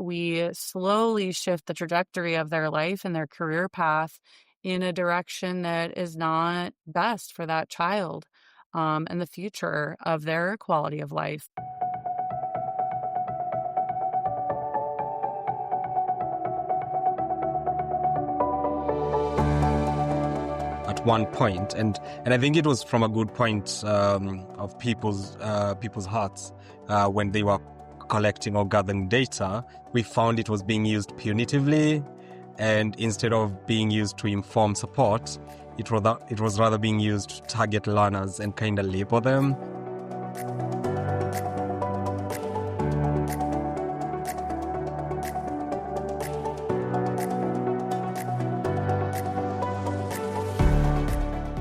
we slowly shift the trajectory of their life and their career path in a direction that is not best for that child, and the future of their quality of life. At one point, and I think it was from a good point of people's hearts when they were collecting or gathering data. We found it was being used punitively, and instead of being used to inform support, it was rather being used to target learners and kind of label them.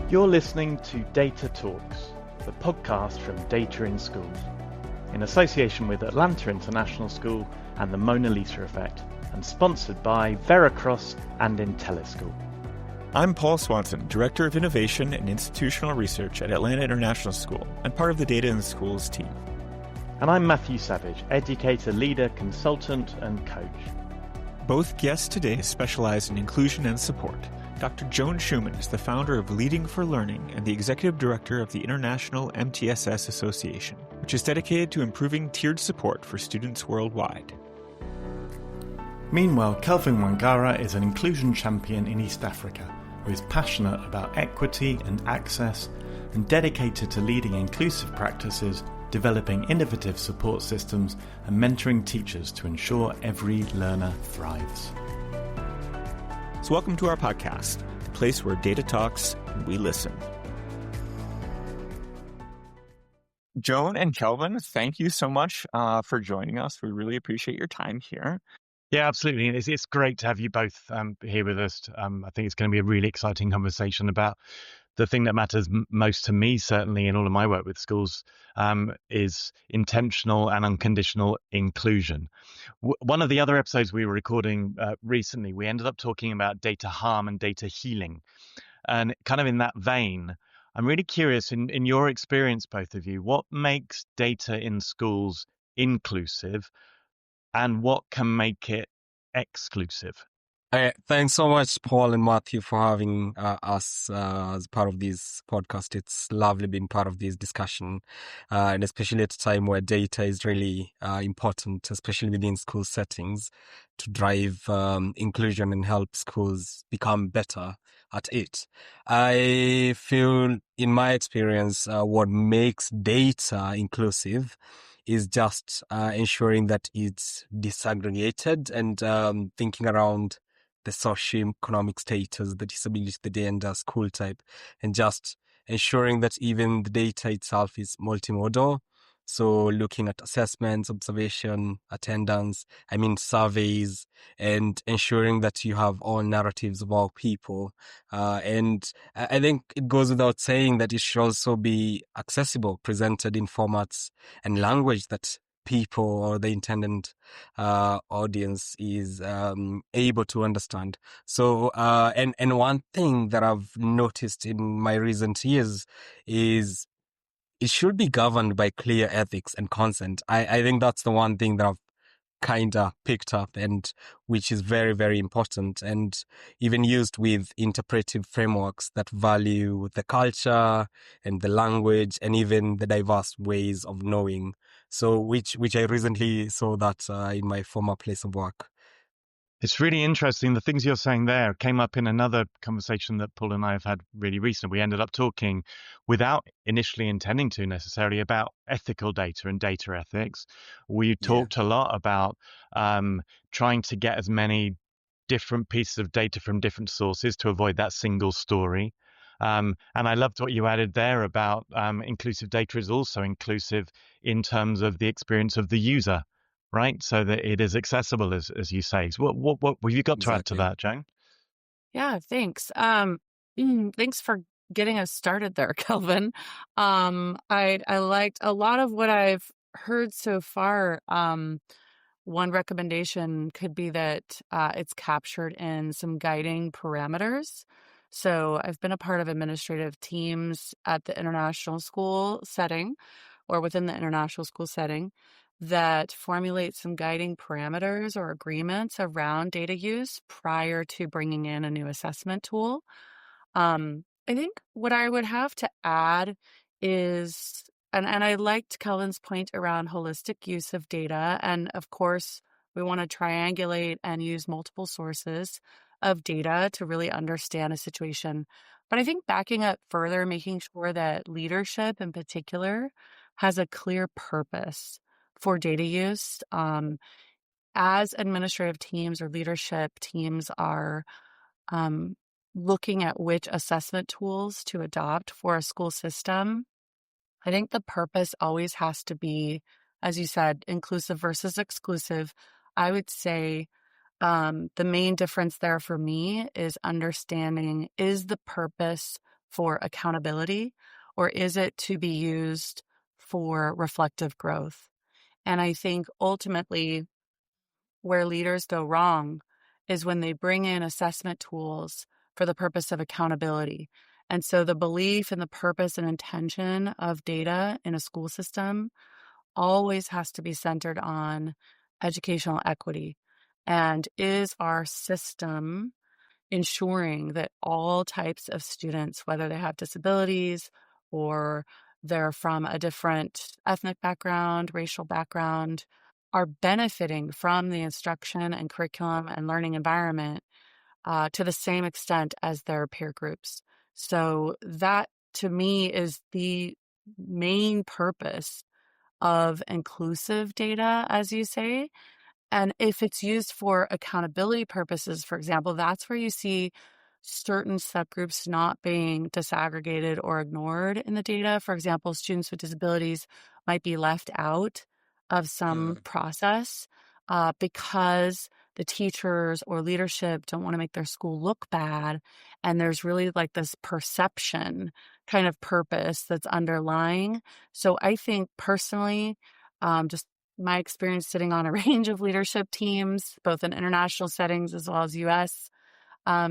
You're listening to Data Talks, the podcast from Data in Schools, in association with Atlanta International School and the Mona Lisa Effect, and sponsored by Veracross and IntelliSchool. I'm Paul Swanson, Director of Innovation and Institutional Research at Atlanta International School and part of the Data in Schools team. And I'm Matthew Savage, Educator, Leader, Consultant and Coach. Both guests today specialize in inclusion and support. Dr. Joan Schumann is the founder of Leading for Learning and the Executive Director of the International MTSS Association, which is dedicated to improving tiered support for students worldwide. Meanwhile, Kelvin Wangara is an inclusion champion in East Africa who is passionate about equity and access and dedicated to leading inclusive practices, developing innovative support systems and mentoring teachers to ensure every learner thrives. So welcome to our podcast, the place where data talks and we listen. Joan and Kelvin, thank you so much for joining us. We really appreciate your time here. Yeah, absolutely. And it's great to have you both here with us. I think it's going to be a really exciting conversation about the thing that matters most to me, certainly in all of my work with schools, is intentional and unconditional inclusion. One of the other episodes we were recording recently, we ended up talking about data harm and data healing. And kind of in that vein, I'm really curious, in your experience, both of you, what makes data in schools inclusive and what can make it exclusive? Thanks so much, Paul and Matthew, for having us as part of this podcast. It's lovely being part of this discussion, and especially at a time where data is really important, especially within school settings, to drive inclusion and help schools become better at it. I feel, in my experience, what makes data inclusive is just ensuring that it's disaggregated and thinking around the socio-economic status, the disability, the gender, school type, and just ensuring that even the data itself is multimodal. So looking at assessments, observation, attendance, surveys, and ensuring that you have all narratives about people. And I think it goes without saying that it should also be accessible, presented in formats and language that people or the intended audience is able to understand. So, and one thing that I've noticed in my recent years is it should be governed by clear ethics and consent. I think that's the one thing that I've kind of picked up, and which is very, very important, and even used with interpretive frameworks that value the culture and the language and even the diverse ways of knowing. So which I recently saw that in my former place of work. It's really interesting. The things you're saying there came up in another conversation that Paul and I have had really recently. We ended up talking, without initially intending to necessarily, about ethical data and data ethics. We talked a lot about trying to get as many different pieces of data from different sources to avoid that single story. And I loved what you added there about inclusive data is also inclusive in terms of the experience of the user. Right, so that it is accessible, as you say. So what have you got to add to that, Joan? Yeah, thanks. Thanks for getting us started there, Kelvin. I liked a lot of what I've heard so far. One recommendation could be that it's captured in some guiding parameters. So I've been a part of administrative teams at the international school setting or within the international school setting that formulate some guiding parameters or agreements around data use prior to bringing in a new assessment tool. I think what I would have to add is, and I liked Kelvin's point around holistic use of data. And of course, we want to triangulate and use multiple sources of data to really understand a situation. But I think backing up further, making sure that leadership in particular has a clear purpose for data use. As administrative teams or leadership teams are um, looking at which assessment tools to adopt for a school system, I think the purpose always has to be, as you said, inclusive versus exclusive. I would say the main difference there for me is understanding, is the purpose for accountability or is it to be used for reflective growth? And I think ultimately where leaders go wrong is when they bring in assessment tools for the purpose of accountability. And so the belief and the purpose and intention of data in a school system always has to be centered on educational equity. And is our system ensuring that all types of students, whether they have disabilities or they're from a different ethnic background, racial background, are benefiting from the instruction and curriculum and learning environment to the same extent as their peer groups. So that, to me, is the main purpose of inclusive data, as you say. And if it's used for accountability purposes, for example, that's where you see certain subgroups not being disaggregated or ignored in the data. For example, students with disabilities might be left out of some process because the teachers or leadership don't want to make their school look bad. And there's really like this perception kind of purpose that's underlying. So I think personally, just my experience sitting on a range of leadership teams, both in international settings as well as US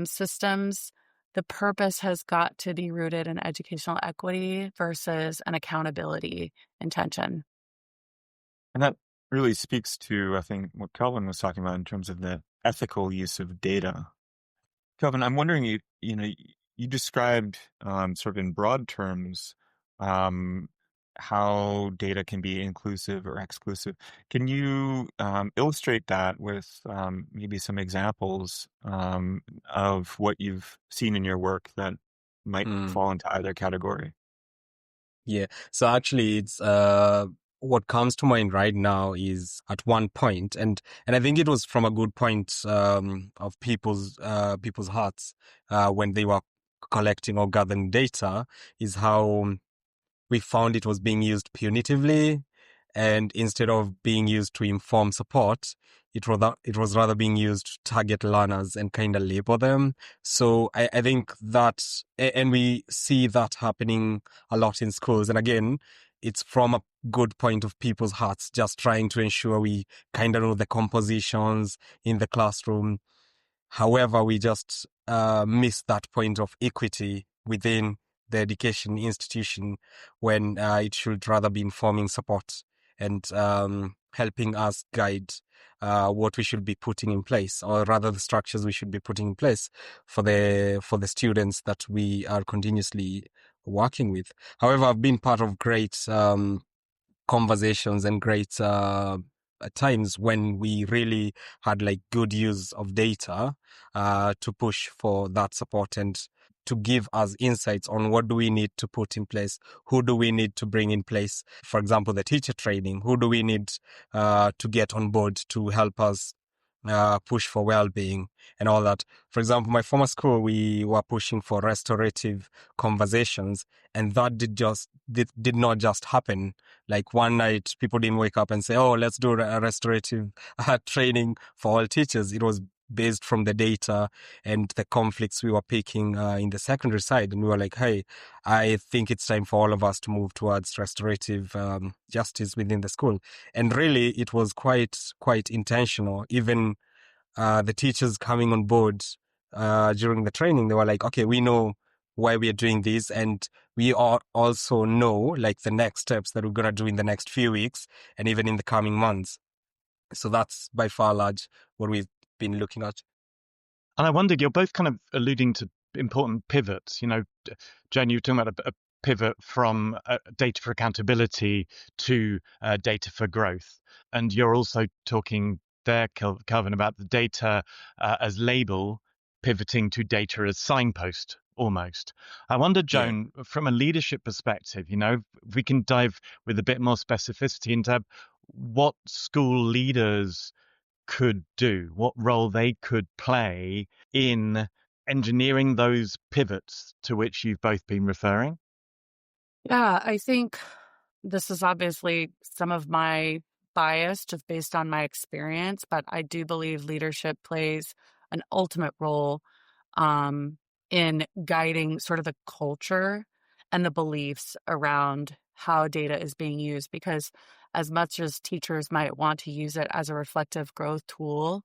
systems, the purpose has got to be rooted in educational equity versus an accountability intention. And that really speaks to, I think, what Kelvin was talking about in terms of the ethical use of data. Kelvin, I'm wondering, you described sort of in broad terms um, how data can be inclusive or exclusive. Can you illustrate that with maybe some examples of what you've seen in your work that might fall into either category? Yeah. So actually, it's what comes to mind right now is at one point, and I think it was from a good point of people's hearts when they were collecting or gathering data, is how we found it was being used punitively, and instead of being used to inform support, it was rather being used to target learners and kind of label them. So I think that, and we see that happening a lot in schools. And again, it's from a good point of people's hearts, just trying to ensure we kind of know the compositions in the classroom. However, we just miss that point of equity within the education institution when it should rather be informing support and helping us guide what we should be putting in place, or rather the structures we should be putting in place for the students that we are continuously working with. However, I've been part of great conversations and great times when we really had like good use of data to push for that support and to give us insights on what do we need to put in place, who do we need to bring in place. For example, the teacher training, who do we need to get on board to help us push for well-being and all that. For example, my former school, we were pushing for restorative conversations, and that did not just happen. Like one night, people didn't wake up and say, "Oh, let's do a restorative training for all teachers." It was based from the data and the conflicts we were picking in the secondary side, and we were like, "Hey, I think it's time for all of us to move towards restorative justice within the school." And really, it was quite intentional. Even the teachers coming on board during the training, they were like, "Okay, we know why we are doing this. And we also know like the next steps that we're going to do in the next few weeks and even in the coming months. So that's by far large what we've been looking at. And I wondered, you're both kind of alluding to important pivots. Joan, you were talking about a pivot from data for accountability to data for growth. And you're also talking there, Kelvin, about the data as label pivoting to data as signpost almost. I wonder, Yeah. Joan, from a leadership perspective, if we can dive with a bit more specificity into what school leaders could do, what role they could play in engineering those pivots to which you've both been referring? Yeah, I think this is obviously some of my bias just based on my experience, but I do believe leadership plays an ultimate role um, in guiding sort of the culture and the beliefs around how data is being used. Because as much as teachers might want to use it as a reflective growth tool,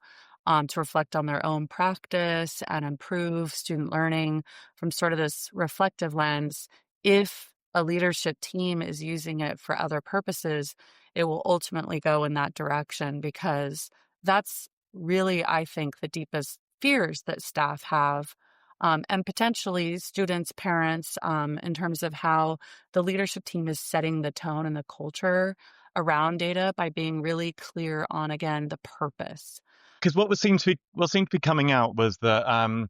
to reflect on their own practice and improve student learning from sort of this reflective lens, if a leadership team is using it for other purposes, it will ultimately go in that direction, because that's really, I think, the deepest fears that staff have, and potentially students, parents, in terms of how the leadership team is setting the tone and the culture around data by being really clear on, again, the purpose. Because what seemed to be coming out was that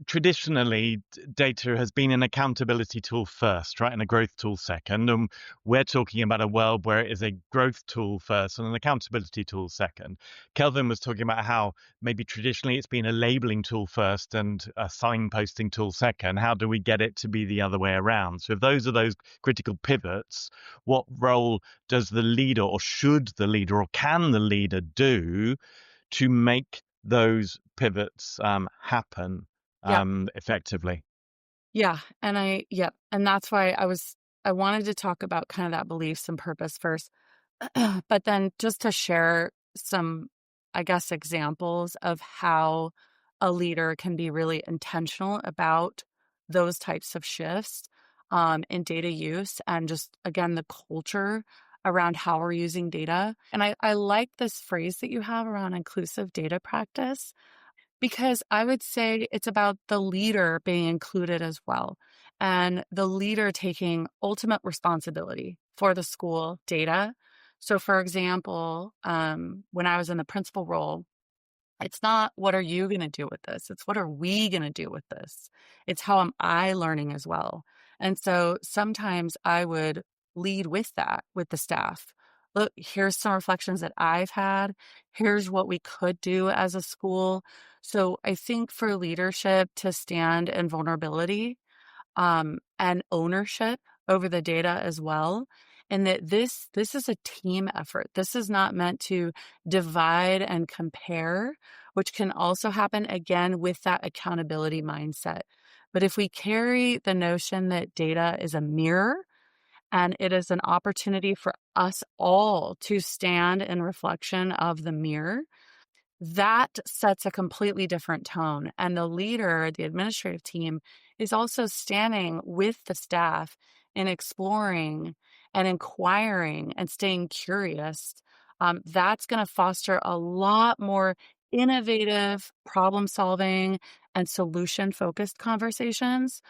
traditionally data has been an accountability tool first, right, and a growth tool second. And we're talking about a world where it is a growth tool first and an accountability tool second. Kelvin was talking about how maybe traditionally it's been a labeling tool first and a signposting tool second. How do we get it to be the other way around? So if those are those critical pivots, what role does the leader, or should the leader, or can the leader do to make those pivots happen Yeah. effectively? Yeah. And that's why I wanted to talk about kind of that beliefs and purpose first. But then just to share some, I guess, examples of how a leader can be really intentional about those types of shifts in data use, and just, again, the culture around how we're using data. And I like this phrase that you have around inclusive data practice, because I would say it's about the leader being included as well, and the leader taking ultimate responsibility for the school data. So, for example, when I was in the principal role, it's not what are you going to do with this? It's what are we going to do with this? It's how am I learning as well? And so sometimes I would lead with that with the staff. Look, here's some reflections that I've had. Here's what we could do as a school. So I think for leadership to stand in vulnerability, and ownership over the data as well. And that this is a team effort. This is not meant to divide and compare, which can also happen, again, with that accountability mindset. But if we carry the notion that data is a mirror and it is an opportunity for us all to stand in reflection of the mirror, that sets a completely different tone. And the leader, the administrative team, is also standing with the staff and exploring and inquiring and staying curious. That's going to foster a lot more innovative problem solving and solution focused conversations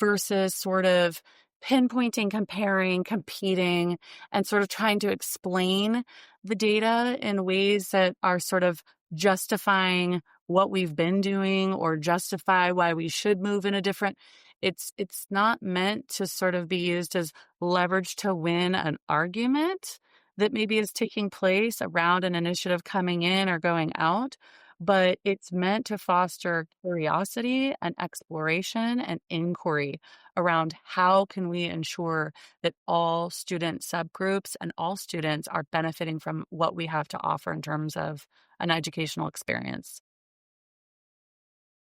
versus sort of pinpointing, comparing, competing, and sort of trying to explain the data in ways that are sort of justifying what we've been doing or justify why we should move in a different. It's not meant to sort of be used as leverage to win an argument that maybe is taking place around an initiative coming in or going out, but it's meant to foster curiosity and exploration and inquiry around how can we ensure that all student subgroups and all students are benefiting from what we have to offer in terms of an educational experience.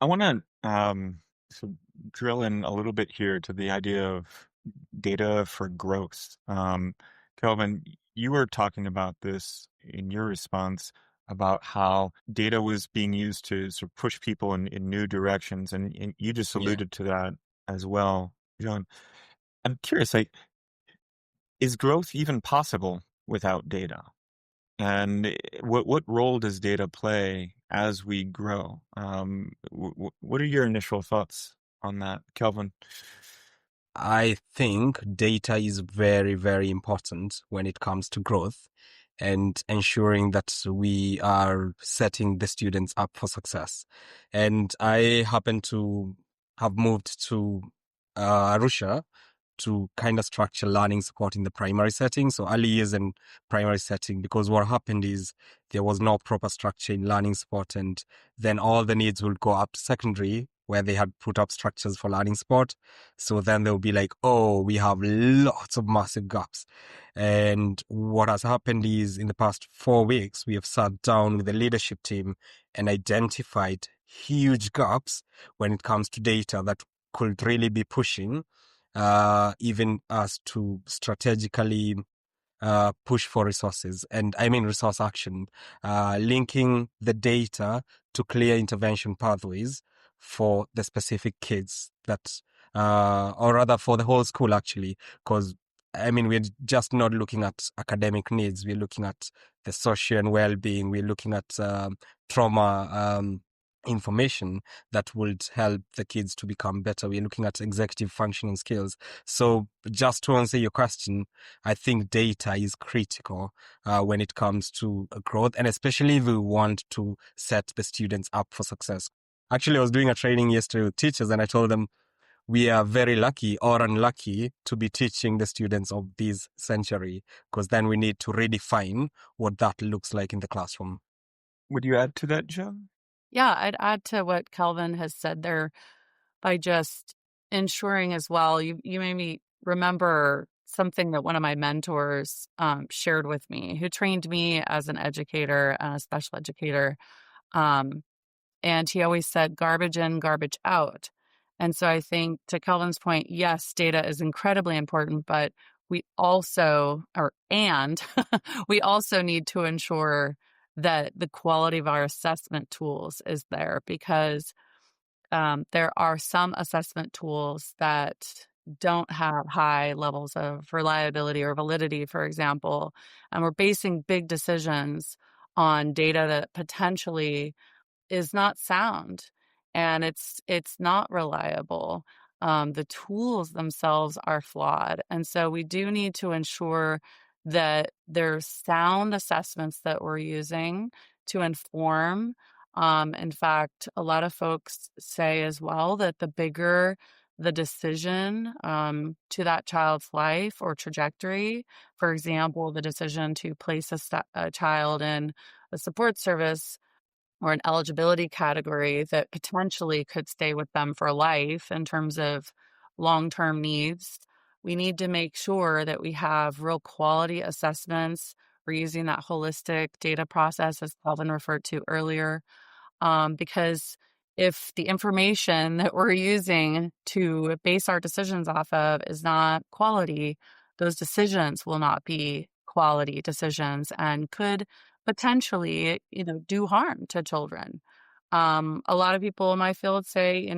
I want to drill in a little bit here to the idea of data for growth. Kelvin, you were talking about this in your response about how data was being used to sort of push people in new directions, and you just Yeah. alluded to that as well, Joan. I'm curious, like, is growth even possible without data? And what role does data play as we grow? What are your initial thoughts on that, Kelvin? I think data is very, very important when it comes to growth and ensuring that we are setting the students up for success. And I happen to have moved to Arusha to kind of structure learning support in the primary setting, so early years and primary setting, because what happened is there was no proper structure in learning support, and then all the needs would go up to secondary where they had put up structures for learning support. So then they'll be like, oh, we have lots of massive gaps. And what has happened is in the past 4 weeks, we have sat down with the leadership team and identified huge gaps when it comes to data that could really be pushing even us to strategically push for resources. And I mean resource action, linking the data to clear intervention pathways for the specific kids that, or rather for the whole school actually, because I mean, we're just not looking at academic needs. We're looking at the social and well-being. We're looking at trauma information that would help the kids to become better. We're looking at executive functioning skills. So just to answer your question, I think data is critical when it comes to growth, and especially if we want to set the students up for success. Actually, I was doing a training yesterday with teachers, and I told them we are very lucky or unlucky to be teaching the students of this century, because then we need to redefine what that looks like in the classroom. Would you add to that, Joan? Yeah, I'd add to what Kelvin has said there by just ensuring as well. You made me remember something that one of my mentors shared with me, who trained me as an educator and a special educator. And he always said, garbage in, garbage out. And so I think to Kelvin's point, yes, data is incredibly important, but we also, we also need to ensure that the quality of our assessment tools is there, because there are some assessment tools that don't have high levels of reliability or validity, for example, and we're basing big decisions on data that potentially is not sound, and it's not reliable. The tools themselves are flawed, and so we do need to ensure that there's sound assessments that we're using to inform. In fact, a lot of folks say as well that the bigger the decision to that child's life or trajectory, for example, the decision to place a child in a support service or an eligibility category that potentially could stay with them for life in terms of long-term needs, we need to make sure that we have real quality assessments. We're using that holistic data process, as Kelvin referred to earlier, because if the information that we're using to base our decisions off of is not quality, those decisions will not be quality decisions and could potentially, do harm to children. A lot of people in my field say,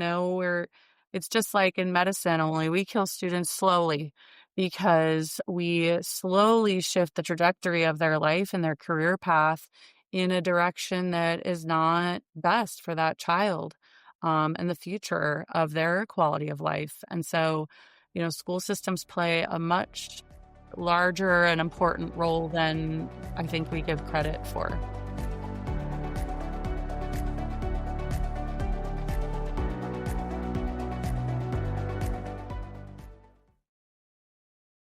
it's just like in medicine, only we kill students slowly because we slowly shift the trajectory of their life and their career path in a direction that is not best for that child and the future of their quality of life. And so, school systems play a much larger and important role than I think we give credit for.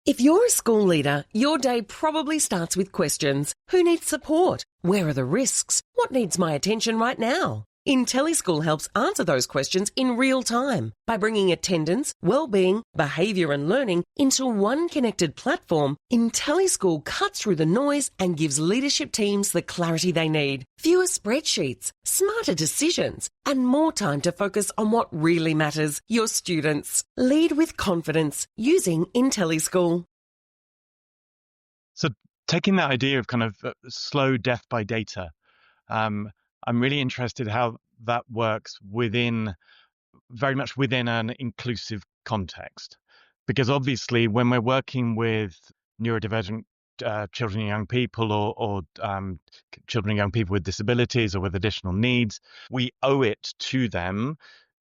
If you're a school leader, your day probably starts with questions. Who needs support? Where are the risks? What needs my attention right now? IntelliSchool helps answer those questions in real time by bringing attendance, well-being, behaviour and learning into one connected platform. IntelliSchool cuts through the noise and gives leadership teams the clarity they need. Fewer spreadsheets, smarter decisions, and more time to focus on what really matters, your students. Lead with confidence using IntelliSchool. So taking that idea of kind of slow death by data, I'm really interested how that works within very much within an inclusive context. Because obviously, when we're working with neurodivergent children and young people, or children and young people with disabilities or with additional needs, we owe it to them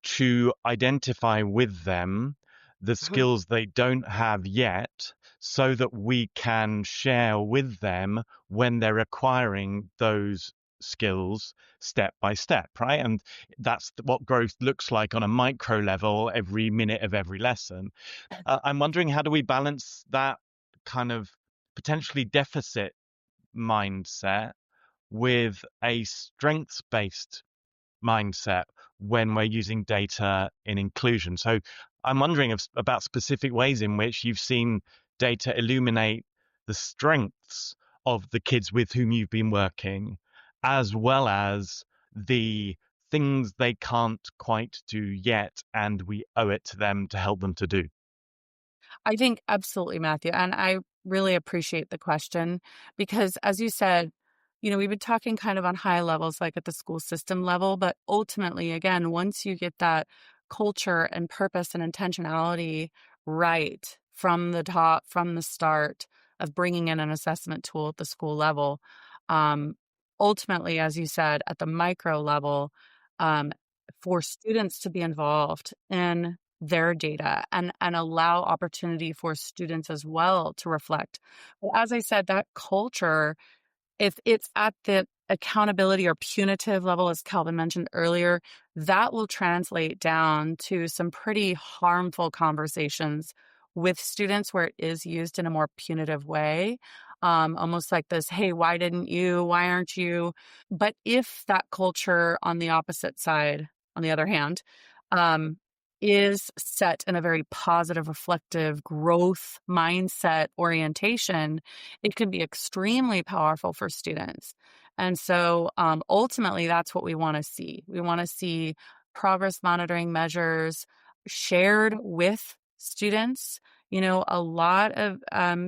to identify with them the skills they don't have yet, so that we can share with them when they're acquiring those skills step by step, right? And that's what growth looks like on a micro level every minute of every lesson. I'm wondering, how do we balance that kind of potentially deficit mindset with a strengths-based mindset when we're using data in inclusion? So I'm wondering about specific ways in which you've seen data illuminate the strengths of the kids with whom you've been working, as well as the things they can't quite do yet, and we owe it to them to help them to do. I think absolutely, Matthew. And I really appreciate the question because, as you said, we've been talking kind of on high levels, like at the school system level, but ultimately, again, once you get that culture and purpose and intentionality right from the top, from the start of bringing in an assessment tool at the school level, um, ultimately, as you said, at the micro level, um, for students to be involved in their data and allow opportunity for students as well to reflect. But as I said, that culture, if it's at the accountability or punitive level, as Kelvin mentioned earlier, that will translate down to some pretty harmful conversations with students where it is used in a more punitive way. Almost like this, hey, why didn't you? Why aren't you? But if that culture on the opposite side, on the other hand, um, is set in a very positive, reflective, growth mindset orientation, it can be extremely powerful for students. And so ultimately, that's what we want to see. We want to see progress monitoring measures shared with students. A lot of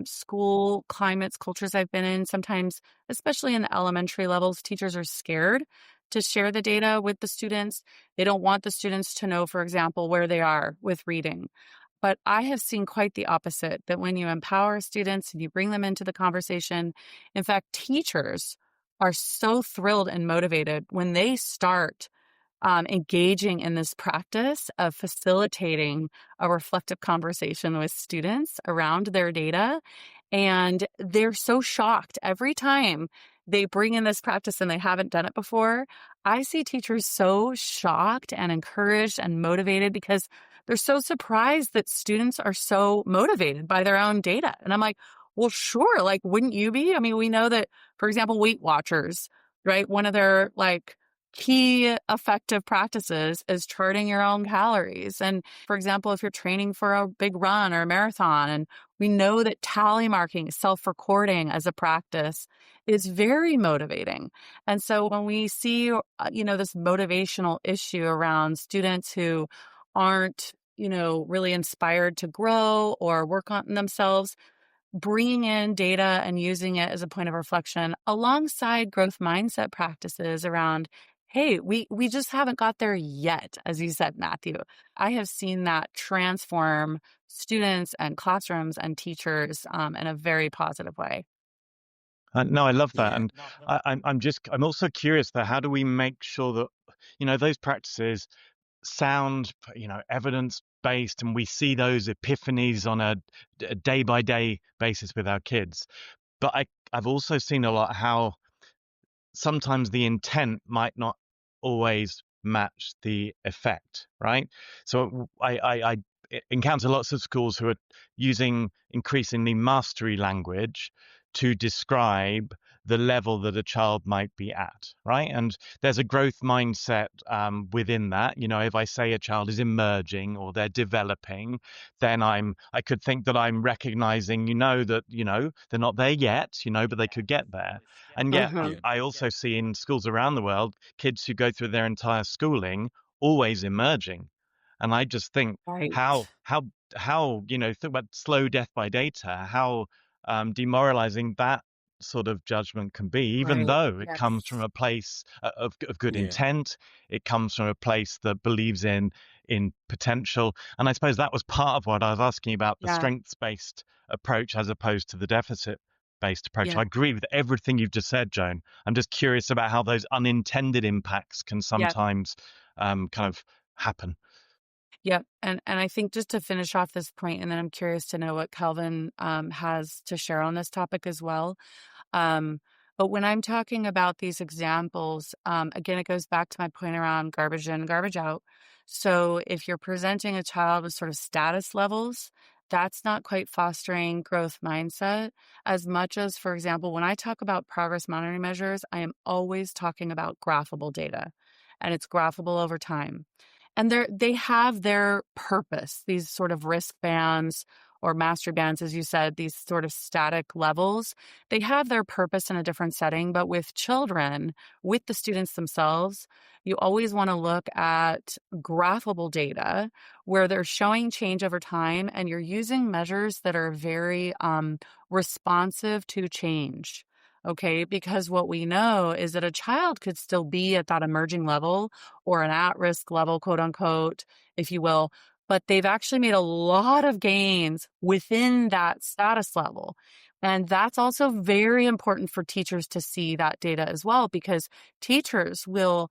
school climates, cultures I've been in, sometimes, especially in the elementary levels, teachers are scared to share the data with the students. They don't want the students to know, for example, where they are with reading. But I have seen quite the opposite, that when you empower students and you bring them into the conversation, in fact, teachers are so thrilled and motivated when they start engaging in this practice of facilitating a reflective conversation with students around their data. And they're so shocked every time they bring in this practice and they haven't done it before. I see teachers so shocked and encouraged and motivated because they're so surprised that students are so motivated by their own data. And I'm like, well, sure. Like, wouldn't you be? I mean, we know that, for example, Weight Watchers, right? One of their key effective practices is charting your own calories. And for example, if you're training for a big run or a marathon, and we know that tally marking, self-recording as a practice is very motivating. And so when we see, this motivational issue around students who aren't, really inspired to grow or work on themselves, bringing in data and using it as a point of reflection alongside growth mindset practices around, hey, we just haven't got there yet, as you said, Matthew. I have seen that transform students and classrooms and teachers in a very positive way. No, I love that. And I'm also curious that how do we make sure that, those practices sound, evidence based, and we see those epiphanies on a day by day basis with our kids. But I've also seen a lot how sometimes the intent might not always match the effect, right? So I encounter lots of schools who are using increasingly mastery language to describe the level that a child might be at, right? And there's a growth mindset within that. If I say a child is emerging or they're developing, then I could think that I'm recognizing, that, they're not there yet, but they could get there. And yet I also see in schools around the world, kids who go through their entire schooling always emerging. And I just think Right. how think about slow death by data, how demoralizing that sort of judgment can be, even Right. though it Yes. comes from a place of good Yeah. intent. It comes from a place that believes in in potential. And I suppose that was part of what I was asking about, the Yeah. strengths-based approach as opposed to the deficit-based approach. Yeah. I agree with everything you've just said, Joan. I'm just curious about how those unintended impacts can Yeah. sometimes kind of happen. Yep. And I think just to finish off this point, and then I'm curious to know what Kelvin has to share on this topic as well. Um, but when I'm talking about these examples, again, it goes back to my point around garbage in, garbage out. So if you're presenting a child with sort of status levels, that's not quite fostering growth mindset as much as, for example, when I talk about progress monitoring measures, I am always talking about graphable data, and it's graphable over time. And they have their purpose, these sort of wristbands or mastery bands, as you said, these sort of static levels. They have their purpose in a different setting, but with children, with the students themselves, you always want to look at graphable data where they're showing change over time and you're using measures that are very responsive to change. Okay, because what we know is that a child could still be at that emerging level or an at-risk level, quote unquote, if you will, but they've actually made a lot of gains within that status level. And that's also very important for teachers to see that data as well, because teachers will,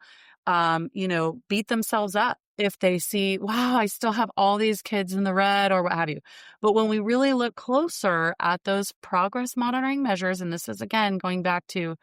beat themselves up if they see, wow, I still have all these kids in the red or what have you. But when we really look closer at those progress monitoring measures, and this is again going back to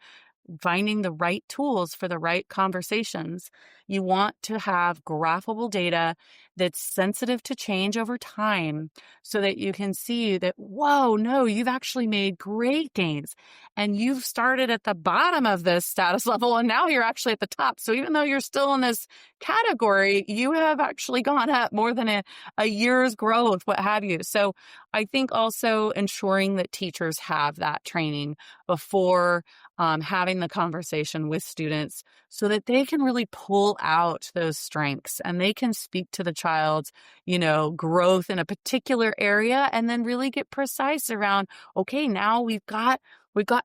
finding the right tools for the right conversations. You want to have graphable data that's sensitive to change over time so that you can see that, whoa, no, you've actually made great gains. And you've started at the bottom of this status level and now you're actually at the top. So even though you're still in this category, you have actually gone up more than a year's growth, what have you. So I think also ensuring that teachers have that training before having the conversation with students so that they can really pull out those strengths and they can speak to the child's, growth in a particular area and then really get precise around, okay, now we've got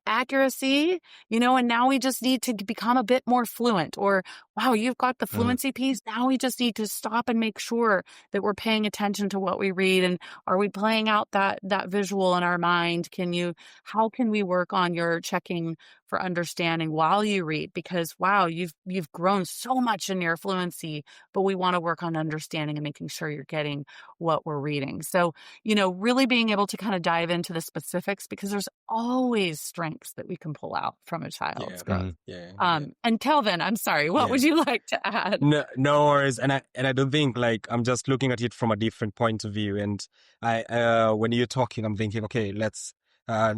accuracy, and now we just need to become a bit more fluent. Or, wow, you've got the fluency piece. Now we just need to stop and make sure that we're paying attention to what we read. And are we playing out that visual in our mind? How can we work on your checking for understanding while you read? Because, wow, you've grown so much in your fluency, but we want to work on understanding and making sure you're getting what we're reading. So, really being able to kind of dive into the specifics, because there's always strengths that we can pull out from a child's growth. And Kelvin, I'm sorry, what would you like to add? No worries. And I don't think, like, I'm just looking at it from a different point of view. And when you're talking, I'm thinking, okay, let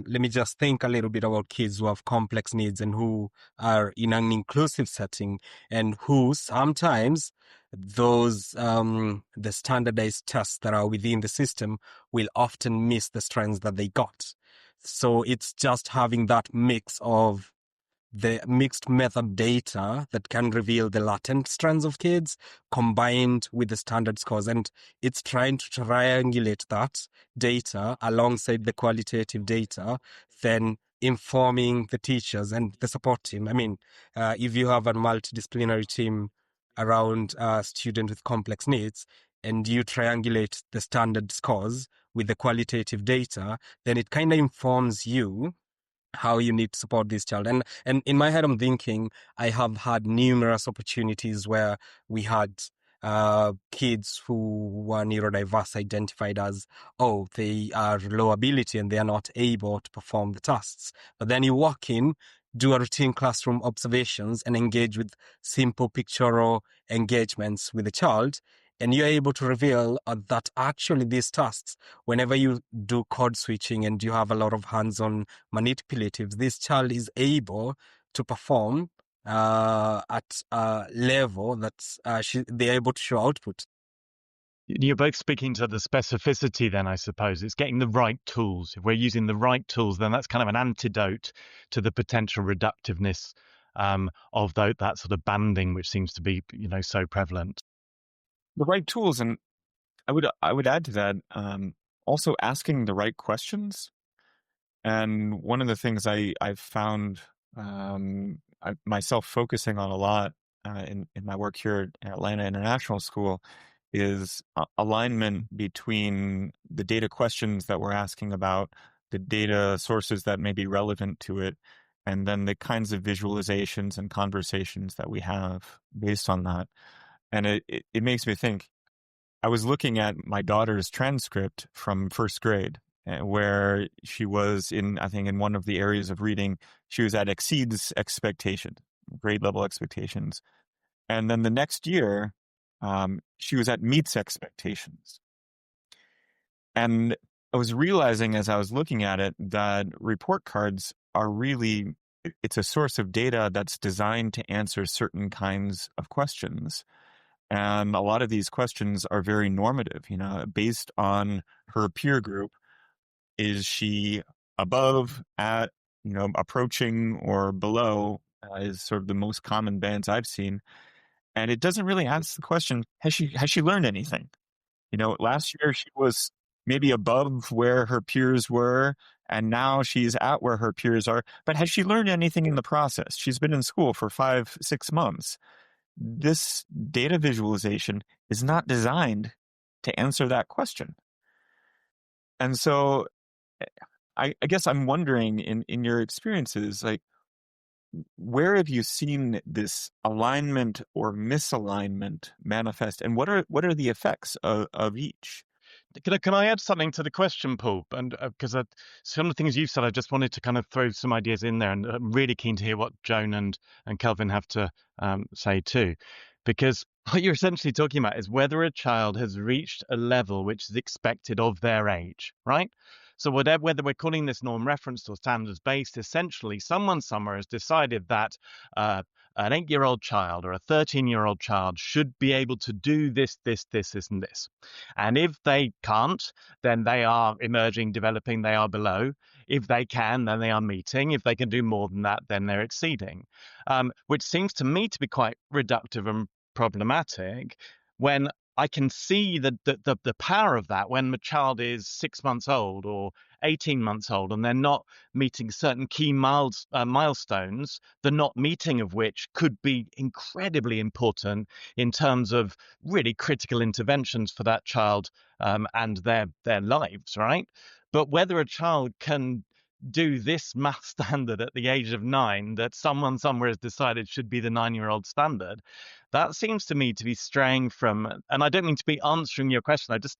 me just think a little bit about kids who have complex needs and who are in an inclusive setting and who sometimes those the standardized tests that are within the system will often miss the strengths that they got. So it's just having that mix of the mixed method data that can reveal the latent strengths of kids combined with the standard scores. And it's trying to triangulate that data alongside the qualitative data, then informing the teachers and the support team. I mean, if you have a multidisciplinary team around a student with complex needs, and you triangulate the standard scores with the qualitative data, then it kind of informs you how you need to support this child. And in my head, I'm thinking I have had numerous opportunities where we had kids who were neurodiverse identified as, oh, they are low ability and they are not able to perform the tasks. But then you walk in, do a routine classroom observations and engage with simple pictorial engagements with the child. And you're able to reveal that actually these tasks, whenever you do code switching and you have a lot of hands-on manipulatives, this child is able to perform at a level that they're able to show output. You're both speaking to the specificity then, I suppose. It's getting the right tools. If we're using the right tools, then that's kind of an antidote to the potential reductiveness of that sort of banding, which seems to be, so prevalent. The right tools, and I would add to that, also asking the right questions. And one of the things I've found myself focusing on a lot in my work here at Atlanta International School is alignment between the data questions that we're asking about, the data sources that may be relevant to it, and then the kinds of visualizations and conversations that we have based on that. And it makes me think, I was looking at my daughter's transcript from first grade, where she was I think in one of the areas of reading, she was at exceeds expectation, grade level expectations. And then the next year, she was at meets expectations. And I was realizing as I was looking at it that report cards are really, it's a source of data that's designed to answer certain kinds of questions. And a lot of these questions are very normative, based on her peer group. Is she above, at, approaching, or below, is sort of the most common bands I've seen. And it doesn't really ask the question, has she learned anything? Last year she was maybe above where her peers were, and now she's at where her peers are. But has she learned anything in the process? She's been in school for 5-6 months. This data visualization is not designed to answer that question. And so I guess I'm wondering, in your experiences, like, where have you seen this alignment or misalignment manifest, and what are the effects of each? Can I add something to the question, Paul? And because some of the things you've said, I just wanted to kind of throw some ideas in there, and I'm really keen to hear what Joan and Kelvin have to say too, because what you're essentially talking about is whether a child has reached a level which is expected of their age, right? So whether we're calling this norm referenced or standards based, essentially someone somewhere has decided that an 8-year-old child or a 13-year-old child should be able to do this, and this. And if they can't, then they are emerging, developing, they are below. If they can, then they are meeting. If they can do more than that, then they're exceeding, which seems to me to be quite reductive and problematic when I can see the power of that when the child is 6 months old or 18 months old and they're not meeting certain key milestones, the not meeting of which could be incredibly important in terms of really critical interventions for that child and their lives, right? But whether a child can do this math standard at the age of 9 that someone somewhere has decided should be the 9-year-old standard, that seems to me to be straying from, and I don't mean to be answering your question, I just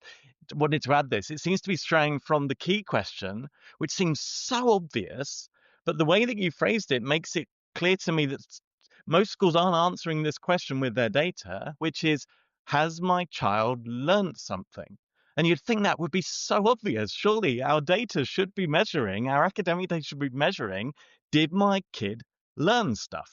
wanted to add this, it seems to be straying from the key question, which seems so obvious, but the way that you phrased it makes it clear to me that most schools aren't answering this question with their data, which is, has my child learned something? And you'd think that would be so obvious. Surely our data should be measuring, our academic data should be measuring, did my kid learn stuff?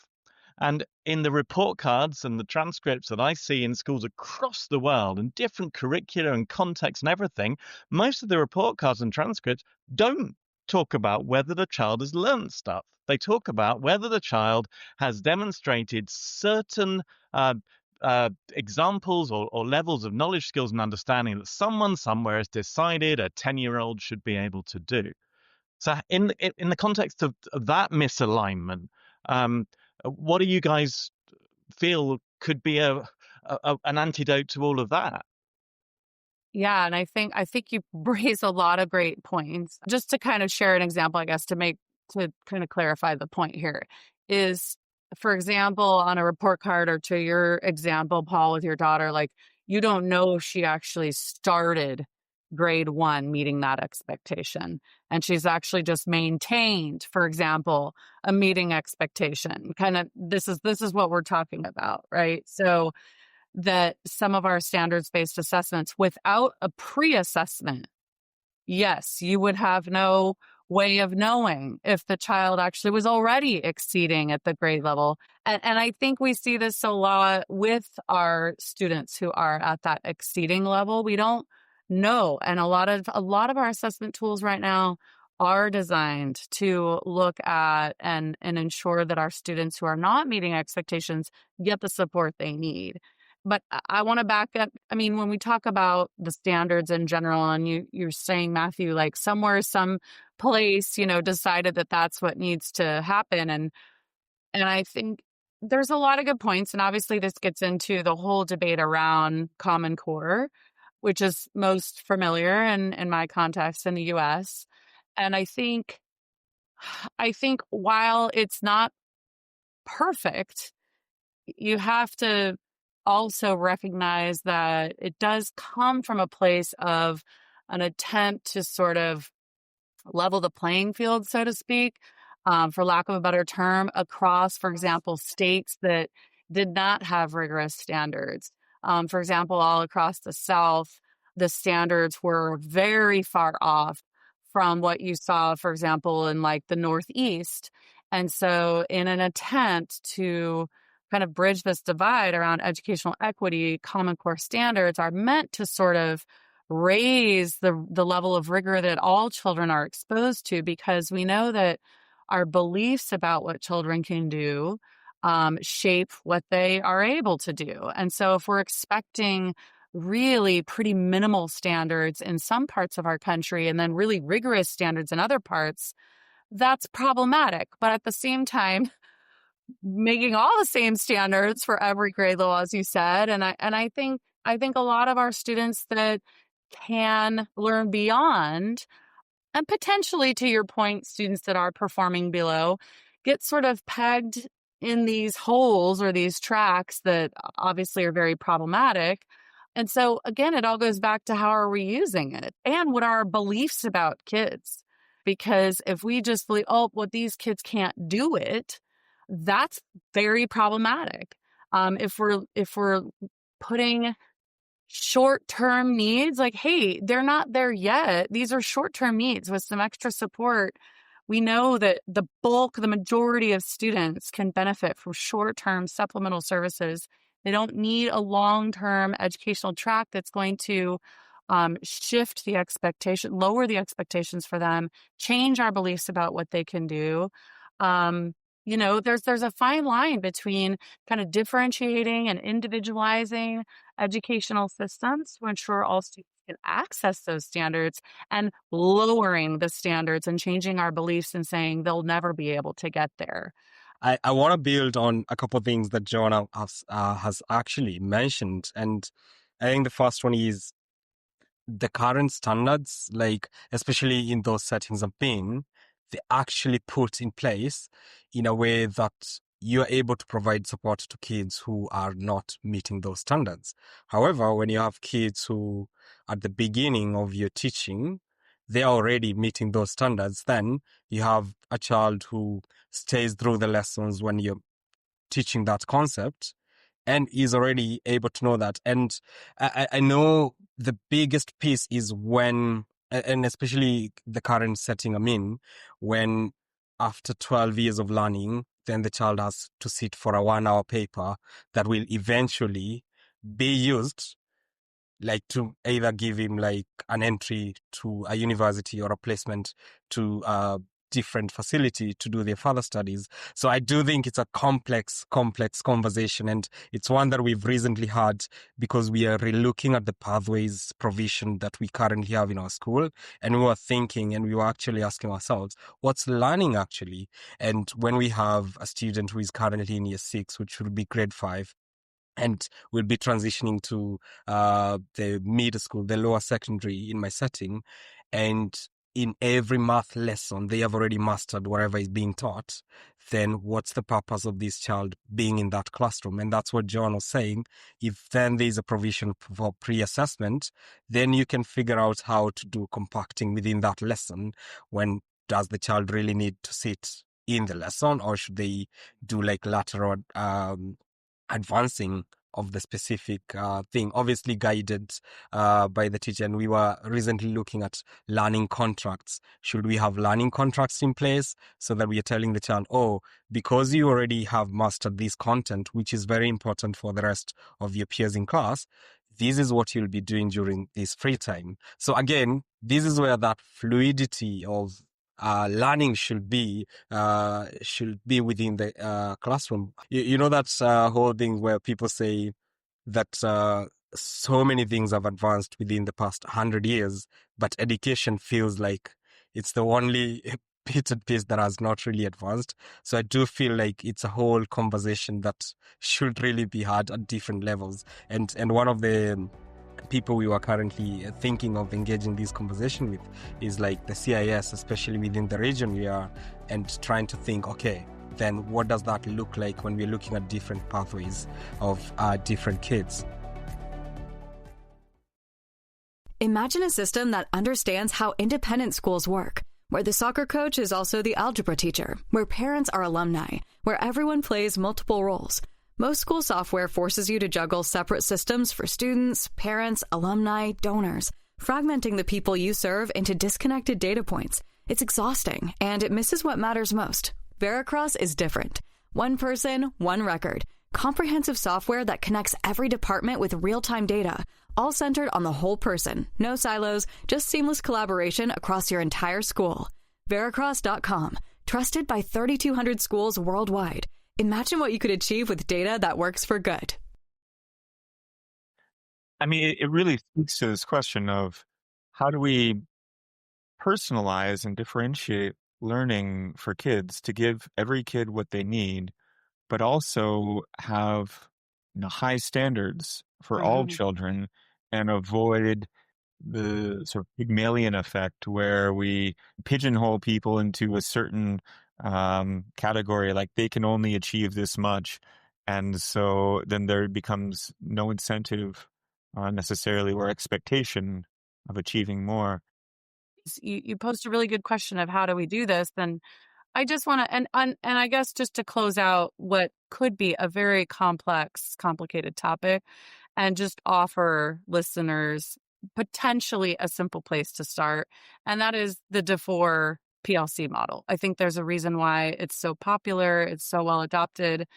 And in the report cards and the transcripts that I see in schools across the world and different curricula and contexts and everything, most of the report cards and transcripts don't talk about whether the child has learned stuff. They talk about whether the child has demonstrated certain examples or levels of knowledge, skills, and understanding that someone somewhere has decided a 10-year-old should be able to do. So in the context of that misalignment, what do you guys feel could be an antidote to all of that? Yeah, and I think you raise a lot of great points. Just to kind of share an example, I guess, to kind of clarify the point here is, for example, on a report card, or to your example, Paul, with your daughter, like, you don't know if she actually started grade 1 meeting that expectation, and she's actually just maintained, for example, a meeting expectation. Kind of this is what we're talking about, right? So that some of our standards-based assessments, without a pre-assessment, yes, you would have no way of knowing if the child actually was already exceeding at the grade level. And I think we see this a lot with our students who are at that exceeding level. We don't know. And a lot of our assessment tools right now are designed to look at and ensure that our students who are not meeting expectations get the support they need. But I want to back up. I mean, when we talk about the standards in general, and you're saying, Matthew, like somewhere, some place, decided that that's what needs to happen. And I think there's a lot of good points. And obviously, this gets into the whole debate around Common Core, which is most familiar in my context in the US. And I think while it's not perfect, you have to also recognize that it does come from a place of an attempt to sort of level the playing field, so to speak, for lack of a better term, across, for example, states that did not have rigorous standards. For example, all across the South, the standards were very far off from what you saw, for example, in like the Northeast. And so, in an attempt to kind of bridge this divide around educational equity, Common Core standards are meant to sort of raise the level of rigor that all children are exposed to, because we know that our beliefs about what children can do shape what they are able to do. And so if we're expecting really pretty minimal standards in some parts of our country and then really rigorous standards in other parts, that's problematic. But at the same time, making all the same standards for every grade level, as you said, and I think a lot of our students that can learn beyond, and potentially, to your point, students that are performing below get sort of pegged in these holes or these tracks that obviously are very problematic. And so again, it all goes back to how are we using it and what are our beliefs about kids? Because if we just believe, oh, well, these kids can't do it, that's very problematic. If we're putting short-term needs, like, hey, they're not there yet. These are short-term needs with some extra support. We know that the majority of students can benefit from short-term supplemental services. They don't need a long-term educational track that's going to shift the expectation, lower the expectations for them, change our beliefs about what they can do. There's a fine line between kind of differentiating and individualizing educational systems to ensure all students can access those standards, and lowering the standards and changing our beliefs and saying they'll never be able to get there. I want to build on a couple of things that Joan has actually mentioned. And I think the first one is the current standards, like especially in those settings of pain, they actually put in place in a way that you are able to provide support to kids who are not meeting those standards. However, when you have kids who, at the beginning of your teaching, they are already meeting those standards, then you have a child who stays through the lessons when you're teaching that concept and is already able to know that. And I know the biggest piece is when, and especially the current setting I'm in, when after 12 years of learning, then the child has to sit for a 1 hour paper that will eventually be used like to either give him like an entry to a university or a placement to a different facility to do their further studies. So I do think it's a complex conversation, and it's one that we've recently had because we are relooking at the pathways provision that we currently have in our school, and we were thinking and we were actually asking ourselves, what's learning actually? And when we have a student who is currently in year 6, which will be grade 5, and we'll be transitioning to the middle school, the lower secondary in my setting. And in every math lesson, they have already mastered whatever is being taught. Then what's the purpose of this child being in that classroom? And that's what John was saying. If then there's a provision for pre-assessment, then you can figure out how to do compacting within that lesson. When does the child really need to sit in the lesson, or should they do like lateral advancing of the specific thing, obviously guided by the teacher? And we were recently looking at learning contracts. Should we have learning contracts in place so that we are telling the child, oh, because you already have mastered this content, which is very important for the rest of your peers in class, this is what you'll be doing during this free time. So again, this is where that fluidity of learning should be within the classroom. You know that whole thing where people say that so many things have advanced within the past 100 years, but education feels like it's the only bits and pieces that has not really advanced. So I do feel like it's a whole conversation that should really be had at different levels. And one of the people we were currently thinking of engaging this conversation with is like the CIS, especially within the region we are, and trying to think, okay, then what does that look like when we're looking at different pathways of different kids? Imagine a system that understands how independent schools work, where the soccer coach is also the algebra teacher, where parents are alumni, where everyone plays multiple roles. Most school software forces you to juggle separate systems for students, parents, alumni, donors, fragmenting the people you serve into disconnected data points. It's exhausting, and it misses what matters most. Veracross is different. One person, one record. Comprehensive software that connects every department with real-time data, all centered on the whole person. No silos, just seamless collaboration across your entire school. Veracross.com. Trusted by 3,200 schools worldwide. Imagine what you could achieve with data that works for good. I mean, it really speaks to this question of how do we personalize and differentiate learning for kids to give every kid what they need, but also have high standards for all children and avoid the sort of Pygmalion effect where we pigeonhole people into a certain category, like they can only achieve this much. And so then there becomes no incentive necessarily or expectation of achieving more. You posed a really good question of how do we do this? Then I just want to, and I guess just to close out what could be a very complex, complicated topic, and just offer listeners potentially a simple place to start, and that is the DeFore PLC model. I think there's a reason why it's so popular, it's so well adopted,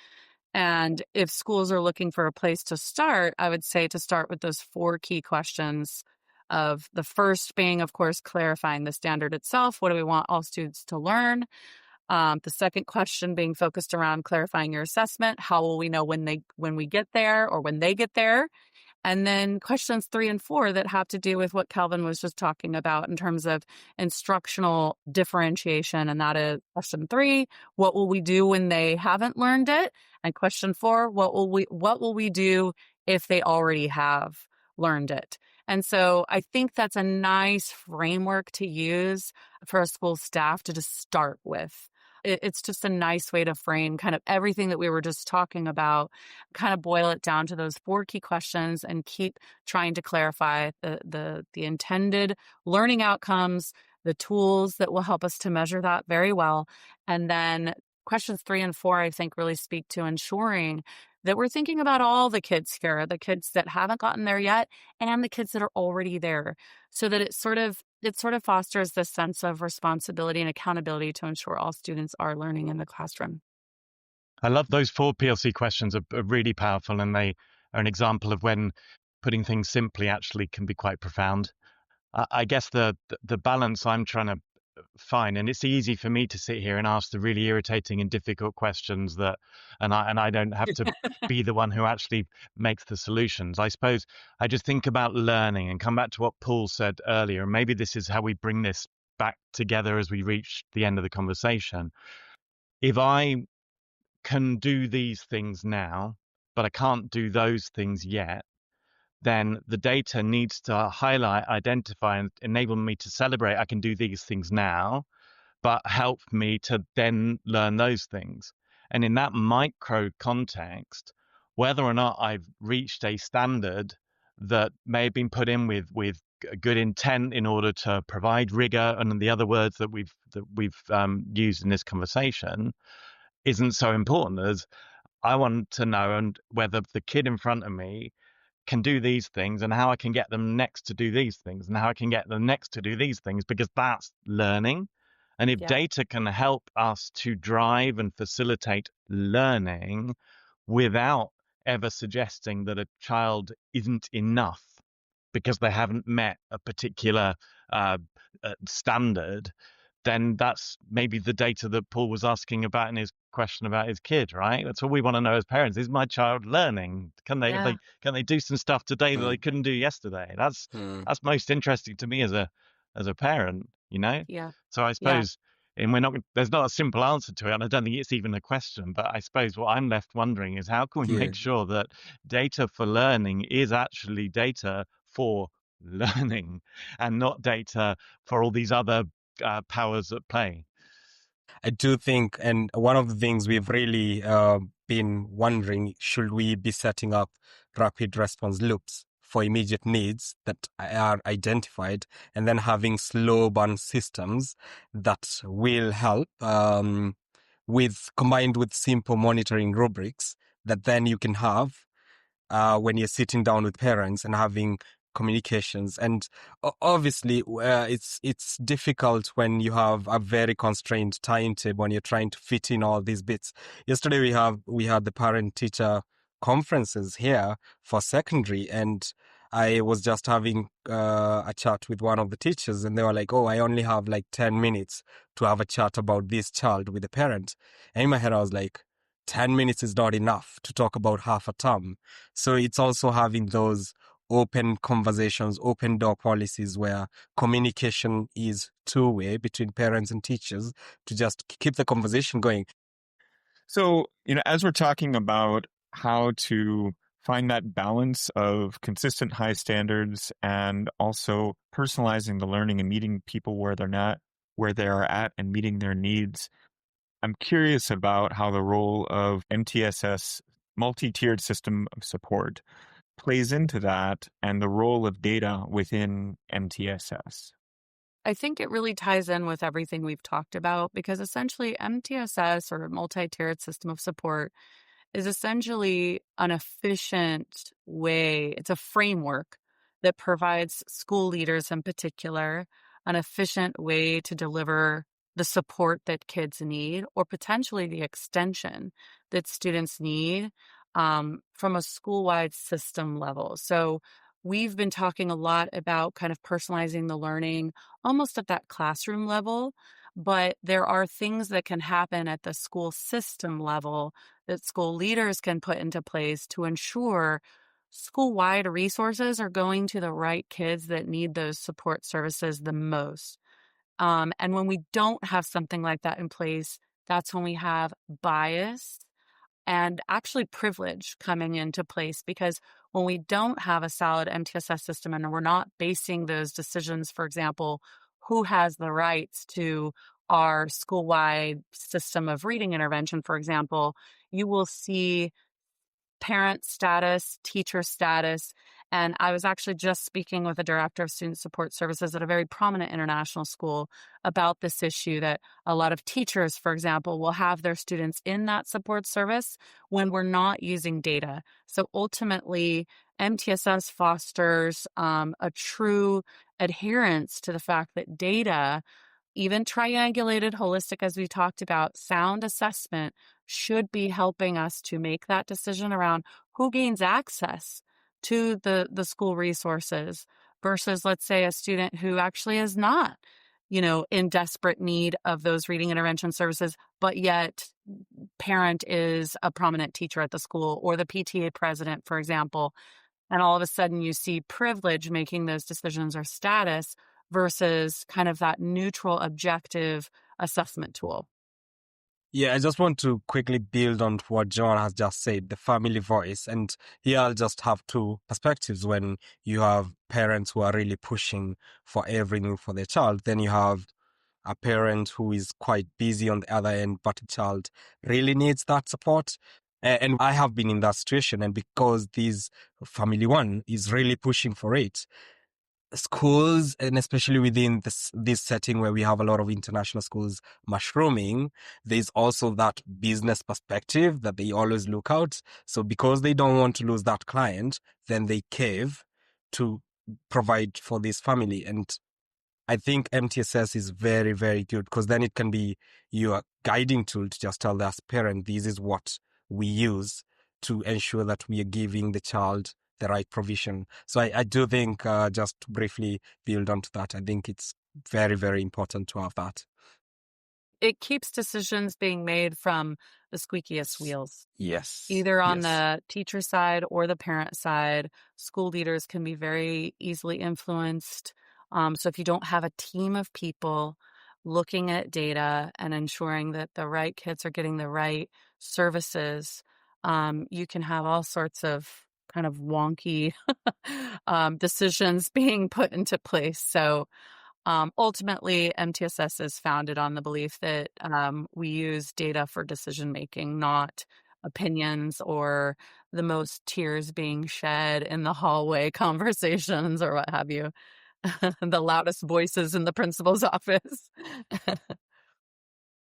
and if schools are looking for a place to start, I would say to start with those 4 key questions. Of the first being, of course, clarifying the standard itself. What do we want all students to learn? The second question being focused around clarifying your assessment. How will we know when we get there or when they get there? And then questions 3 and 4 that have to do with what Kelvin was just talking about in terms of instructional differentiation. And that is question 3, what will we do when they haven't learned it? And question 4, what will we do if they already have learned it? And so I think that's a nice framework to use for a school staff to just start with. It's just a nice way to frame kind of everything that we were just talking about, kind of boil it down to those 4 key questions and keep trying to clarify the intended learning outcomes, the tools that will help us to measure that very well. And then questions 3 and 4, I think, really speak to ensuring that we're thinking about all the kids here, the kids that haven't gotten there yet and the kids that are already there, so that it sort of fosters this sense of responsibility and accountability to ensure all students are learning in the classroom. I love those 4 PLC questions are really powerful, and they are an example of when putting things simply actually can be quite profound. I guess the balance I'm trying to find, and it's easy for me to sit here and ask the really irritating and difficult questions and I don't have to be the one who actually makes the solutions. I suppose I just think about learning and come back to what Paul said earlier. Maybe this is how we bring this back together as we reach the end of the conversation. If I can do these things now, but I can't do those things yet, then the data needs to highlight, identify, and enable me to celebrate I can do these things now, but help me to then learn those things. And in that micro context, whether or not I've reached a standard that may have been put in with good intent in order to provide rigor, and the other words that we've used in this conversation, isn't so important, as I want to know and whether the kid in front of me can do these things and how I can get them next to do these things and how I can get them next to do these things, because that's learning. And if data can help us to drive and facilitate learning without ever suggesting that a child isn't enough because they haven't met a particular standard, then that's maybe the data that Paul was asking about in his question about his kid, right? That's all we want to know as parents. Is my child learning? Can they do some stuff today that they couldn't do yesterday? That's most interesting to me as a parent, you know? Yeah. So I suppose And there's not a simple answer to it, and I don't think it's even a question. But I suppose what I'm left wondering is how can we Yeah. make sure that data for learning is actually data for learning and not data for all these other powers at play. I do think, and one of the things we've really been wondering, should we be setting up rapid response loops for immediate needs that are identified, and then having slow burn systems that will help combined with simple monitoring rubrics that then you can have when you're sitting down with parents and having communications. And obviously, it's difficult when you have a very constrained timetable when you're trying to fit in all these bits. Yesterday, we had the parent teacher conferences here for secondary, and I was just having a chat with one of the teachers, and they were like, "Oh, I only have like 10 minutes to have a chat about this child with the parent." And in my head, I was like, 10 minutes is not enough to talk about half a term. So it's also having those open conversations, open door policies where communication is two-way between parents and teachers to just keep the conversation going. So, as we're talking about how to find that balance of consistent high standards and also personalizing the learning and meeting people where they are at and meeting their needs, I'm curious about how the role of MTSS, multi-tiered system of support, plays into that and the role of data within MTSS. I think it really ties in with everything we've talked about because essentially MTSS or multi-tiered system of support is essentially an efficient way. It's a framework that provides school leaders in particular an efficient way to deliver the support that kids need or potentially the extension that students need from a school-wide system level. So we've been talking a lot about kind of personalizing the learning almost at that classroom level, but there are things that can happen at the school system level that school leaders can put into place to ensure school-wide resources are going to the right kids that need those support services the most. And when we don't have something like that in place, that's when we have bias and actually privilege coming into place because when we don't have a solid MTSS system and we're not basing those decisions, for example, who has the rights to our school-wide system of reading intervention, for example, you will see parent status, teacher status. And I was actually just speaking with a director of student support services at a very prominent international school about this issue that a lot of teachers, for example, will have their students in that support service when we're not using data. So ultimately, MTSS fosters a true adherence to the fact that data, even triangulated, holistic, as we talked about, sound assessment should be helping us to make that decision around who gains access to the school resources versus, let's say, a student who actually is not, in desperate need of those reading intervention services, but yet parent is a prominent teacher at the school or the PTA president, for example. And all of a sudden you see privilege making those decisions or status versus kind of that neutral, objective assessment tool. Yeah, I just want to quickly build on what Joan has just said, the family voice. And here I'll just have two perspectives. When you have parents who are really pushing for everything for their child, then you have a parent who is quite busy on the other end, but a child really needs that support. And I have been in that situation. And because this family one is really pushing for it, schools, and especially within this setting where we have a lot of international schools mushrooming, there's also that business perspective that they always look out. So because they don't want to lose that client, then they cave to provide for this family. And I think MTSS is very, very good because then it can be your guiding tool to just tell the parent, this is what we use to ensure that we are giving the child the right provision. So I do think, just to briefly build onto that, I think it's very, very important to have that. It keeps decisions being made from the squeakiest wheels. Yes. Either on Yes. the teacher side or the parent side. School leaders can be very easily influenced. So if you don't have a team of people looking at data and ensuring that the right kids are getting the right services, you can have all sorts of kind of wonky decisions being put into place. So ultimately, MTSS is founded on the belief that we use data for decision making, not opinions or the most tears being shed in the hallway conversations or what have you. The loudest voices in the principal's office. Well,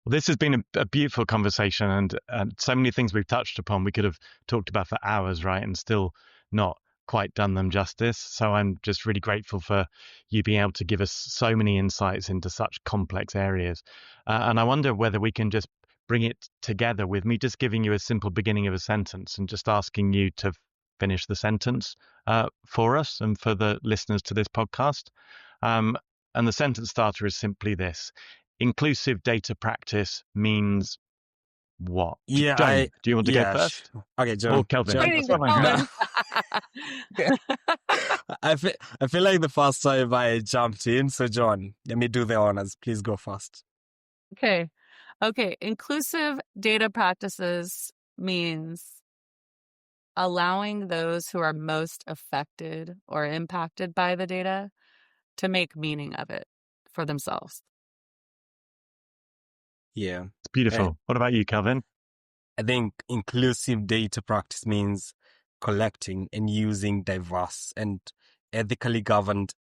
this has been a beautiful conversation, and so many things we've touched upon we could have talked about for hours, right, and still not quite done them justice. So I'm just really grateful for you being able to give us so many insights into such complex areas. And I wonder whether we can just bring it together with me just giving you a simple beginning of a sentence and just asking you to finish the sentence for us and for the listeners to this podcast. And the sentence starter is simply this: inclusive data practice means what? Yeah, Joan, do you want to go first? Okay, Joan. Or Kelvin? Waiting That's for fine. Kelvin. I feel like the first time I jumped in. So, John, let me do the honors. Please go first. Okay. Inclusive data practices means allowing those who are most affected or impacted by the data to make meaning of it for themselves. Yeah. It's beautiful. What about you, Kelvin? I think inclusive data practice means collecting and using diverse and ethically governed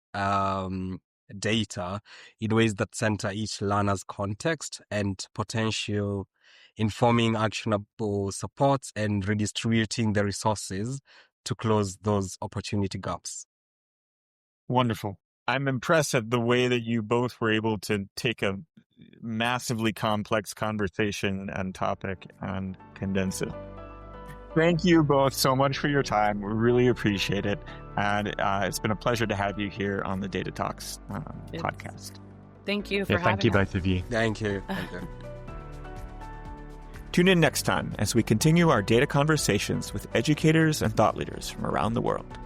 data in ways that center each learner's context and potential, informing actionable supports and redistributing the resources to close those opportunity gaps. Wonderful. I'm impressed at the way that you both were able to take a massively complex conversation and topic and condense it. Thank you both so much for your time. We really appreciate it. And it's been a pleasure to have you here on the Data Talks podcast. Thank you for having thank you us. both of you. Thank you. Tune in next time as we continue our data conversations with educators and thought leaders from around the world.